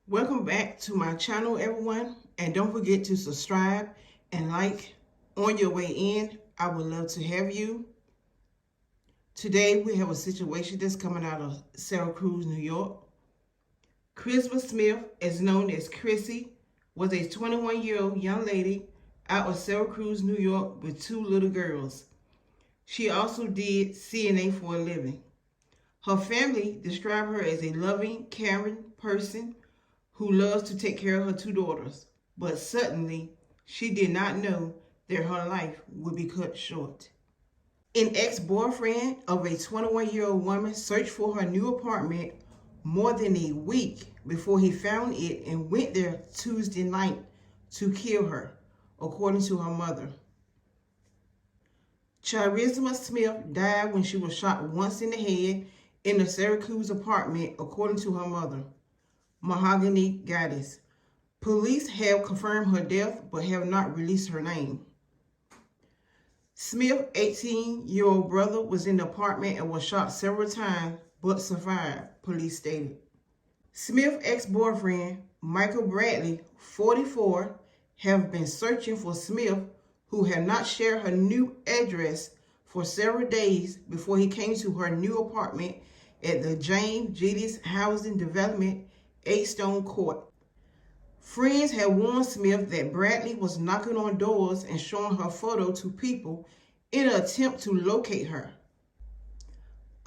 Welcome back to my channel, everyone, and don't forget to subscribe and like on your way in. I would love to have you. Today we have a situation that's coming out of Syracuse, New York. Christmas Smith, as known as Chrissy, was a 21-year-old young lady out of Syracuse, New York with two little girls. She also did CNA for a living. Her family described her as a loving, caring person who loves to take care of her two daughters, but suddenly she did not know that her life would be cut short. An ex-boyfriend of a 21-year-old woman searched for her new apartment more than a week before he found it and went there Tuesday night to kill her, according to her mother. Charisma Smith died when she was shot once in the head in the Syracuse apartment, according to her mother, Mahogany Goddess. Police have confirmed her death but have not released her name. Smith's 18-year-old brother was in the apartment and was shot several times but survived, police stated. Smith's ex-boyfriend, Michael Bradley, 44, have been searching for Smith, who had not shared her new address for several days before he came to her new apartment at the James Geddes Housing Development, 8 Stone Court. Friends had warned Smith that Bradley was knocking on doors and showing her photo to people in an attempt to locate her.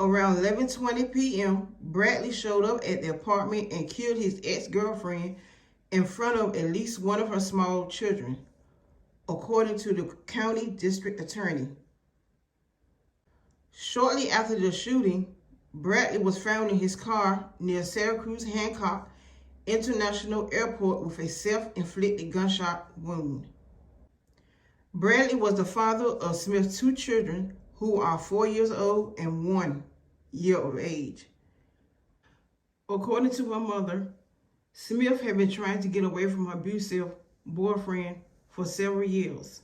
Around 11:20 p.m., Bradley showed up at the apartment and killed his ex-girlfriend in front of at least one of her small children, according to the county district attorney. Shortly after the shooting, Bradley was found in his car near Syracuse Hancock International Airport with a self-inflicted gunshot wound. Bradley was the father of Smith's two children, who are 4 years old and 1 year of age. According to her mother, Smith had been trying to get away from her abusive boyfriend for several years.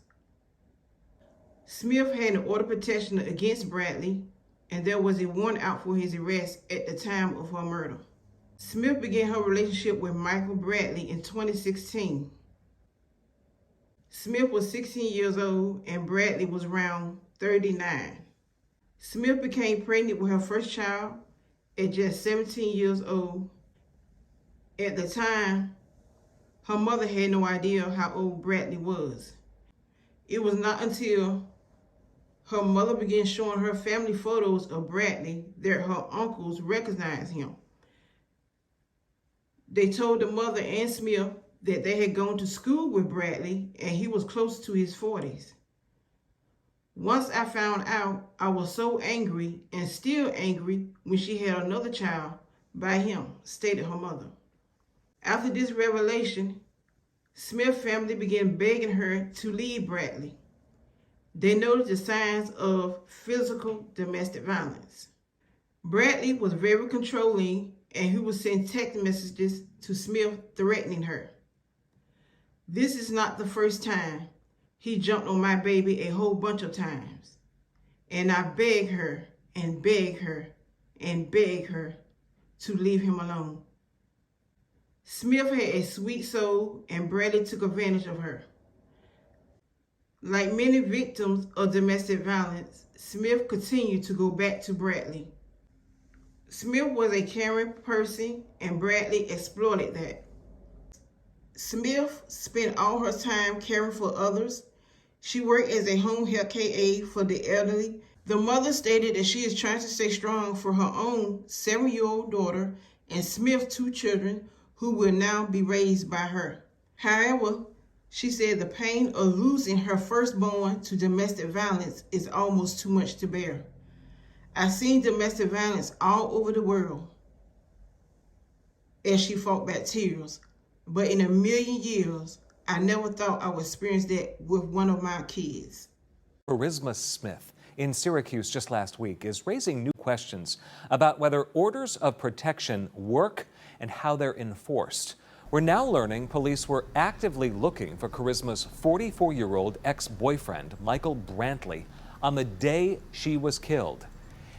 Smith had an order of protection against Bradley, and there was a warrant out for his arrest at the time of her murder. Smith began her relationship with Michael Bradley in 2016. Smith was 16 years old and Bradley was around 39. Smith became pregnant with her first child at just 17 years old. At the time, her mother had no idea how old Bradley was. It was not until her mother began showing her family photos of Bradley that her uncles recognized him. They told the mother and Smith that they had gone to school with Bradley and he was close to his 40s. Once I found out, I was so angry and still angry when she had another child by him, stated her mother. After this revelation, Smith family began begging her to leave Bradley. They noticed the signs of physical domestic violence. Bradley was very controlling and he would send text messages to Smith threatening her. This is not the first time. He jumped on my baby a whole bunch of times. And I begged her and begged her and begged her to leave him alone. Smith had a sweet soul and Bradley took advantage of her. Like many victims of domestic violence, Smith continued to go back to Bradley. Smith was a caring person and Bradley exploited that. Smith spent all her time caring for others. She worked as a home health care aide for the elderly. The mother stated that she is trying to stay strong for her own 7-year-old daughter and Smith's two children, who will now be raised by her. However, she said the pain of losing her firstborn to domestic violence is almost too much to bear. I've seen domestic violence all over the world, as she fought back tears, but in a million years, I never thought I would experience that with one of my kids. Charisma Smith in Syracuse just last week is raising new questions about whether orders of protection work and how they're enforced. We're now learning police were actively looking for Charisma's 44-year-old ex-boyfriend, Michael Brantley, on the day she was killed.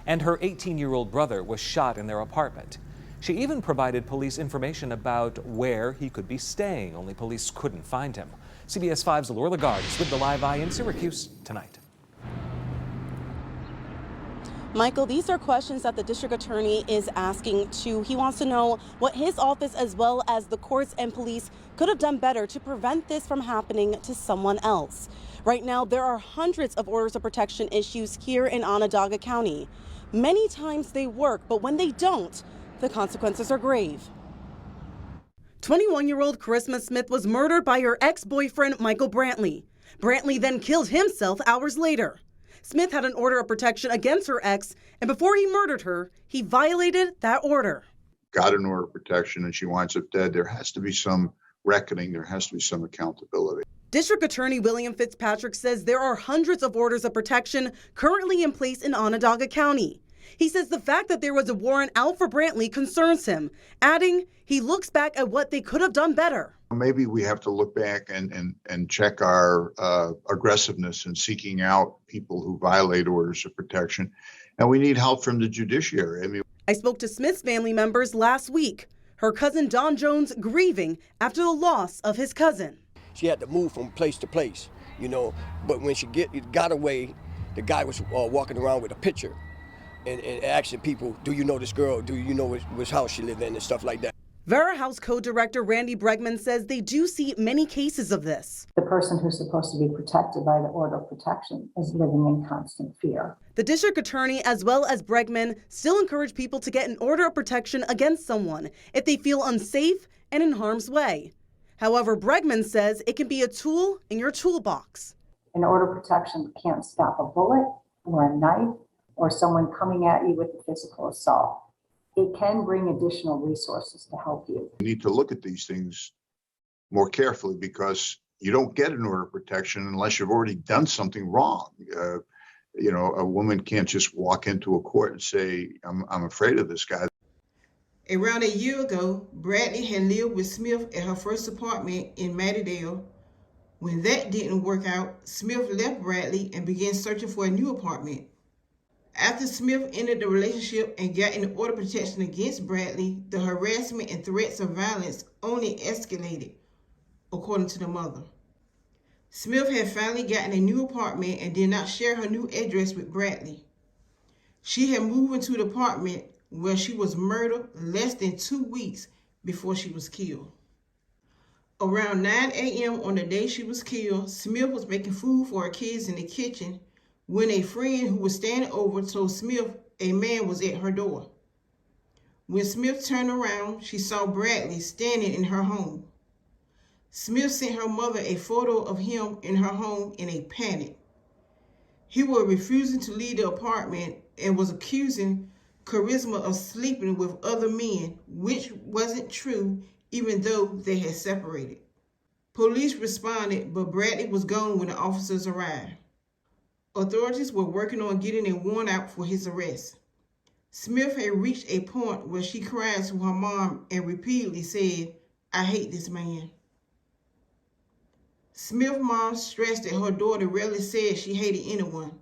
And her 18-year-old brother was shot in their apartment. She even provided police information about where he could be staying, only police couldn't find him. CBS 5's Laura Lagarde is with the Live Eye in Syracuse tonight. Michael, these are questions that the district attorney is asking too. He wants to know what his office, as well as the courts and police, could have done better to prevent this from happening to someone else. Right now, there are hundreds of orders of protection issues here in Onondaga County. Many times they work, but when they don't, the consequences are grave. 21-year-old Charisma Smith was murdered by her ex-boyfriend, Michael Brantley. Brantley then killed himself hours later. Smith had an order of protection against her ex, and before he murdered her, he violated that order. Got an order of protection and she winds up dead. There has to be some reckoning. There has to be some accountability. District Attorney William Fitzpatrick says there are hundreds of orders of protection currently in place in Onondaga County. He says the fact that there was a warrant out for Brantley concerns him, adding he looks back at what they could have done better. Maybe we have to look back and check our aggressiveness in seeking out people who violate orders of protection. And we need help from the judiciary. I spoke to Smith's family members last week. Her cousin Don Jones grieving after the loss of his cousin. She had to move from place to place, but when she got away, the guy was walking around with a picture and asking people, do you know this girl? Do you know which house she lived in and stuff like that? Vera House Co-Director Randy Bregman says they do see many cases of this. The person who's supposed to be protected by the order of protection is living in constant fear. The district attorney, as well as Bregman, still encourage people to get an order of protection against someone if they feel unsafe and in harm's way. However, Bregman says it can be a tool in your toolbox. An order of protection can't stop a bullet or a knife or someone coming at you with a physical assault. It can bring additional resources to help you. We need to look at these things more carefully because you don't get an order of protection unless you've already done something wrong. A woman can't just walk into a court and say, I'm afraid of this guy. Around a year ago, Bradley had lived with Smith at her first apartment in Mattydale. When that didn't work out, Smith left Bradley and began searching for a new apartment. After Smith ended the relationship and got an order of protection against Bradley, the harassment and threats of violence only escalated, according to the mother. Smith had finally gotten a new apartment and did not share her new address with Bradley. She had moved into the apartment where she was murdered less than 2 weeks before she was killed. Around 9 a.m. on the day she was killed, Smith was making food for her kids in the kitchen when a friend who was standing over told Smith a man was at her door. When Smith turned around, she saw Bradley standing in her home. Smith sent her mother a photo of him in her home in a panic. He was refusing to leave the apartment and was accusing Charisma of sleeping with other men, which wasn't true even though they had separated. Police responded, but Bradley was gone when the officers arrived. Authorities were working on getting a warrant out for his arrest. Smith had reached a point where she cried to her mom and repeatedly said, "I hate this man." Smith's mom stressed that her daughter rarely said she hated anyone.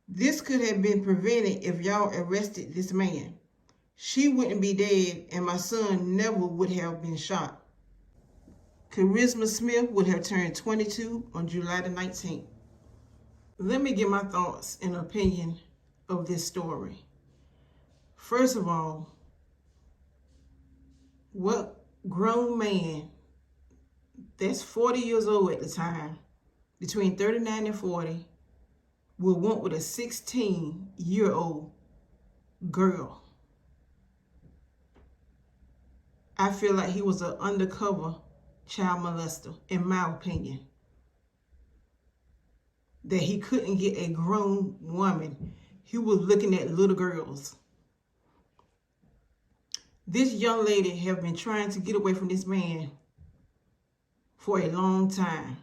This could have been prevented if y'all arrested this man. She wouldn't be dead and my son never would have been shot. Charisma Smith would have turned 22 on July the 19th. Let me give my thoughts and opinion of this story. First of all, what grown man that's 40 years old at the time, between 39 and 40, will want with a 16-year-old girl? I feel like he was an undercover child molester, in my opinion. That he couldn't get a grown woman. He was looking at little girls. This young lady have been trying to get away from this man for a long time.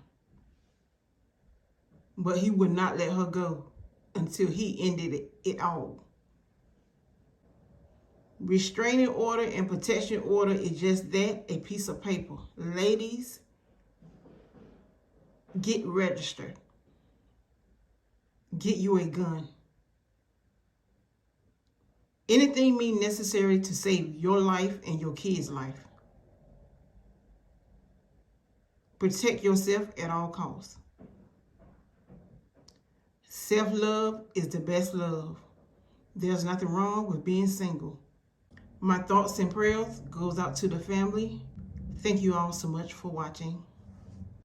But he would not let her go until he ended it all. Restraining order and protection order is just that, a piece of paper. Ladies, get registered. Get you a gun. Anything means necessary to save your life and your kids' life. Protect yourself at all costs. Self-love is the best love. There's nothing wrong with being single. My thoughts and prayers goes out to the family. Thank you all so much for watching.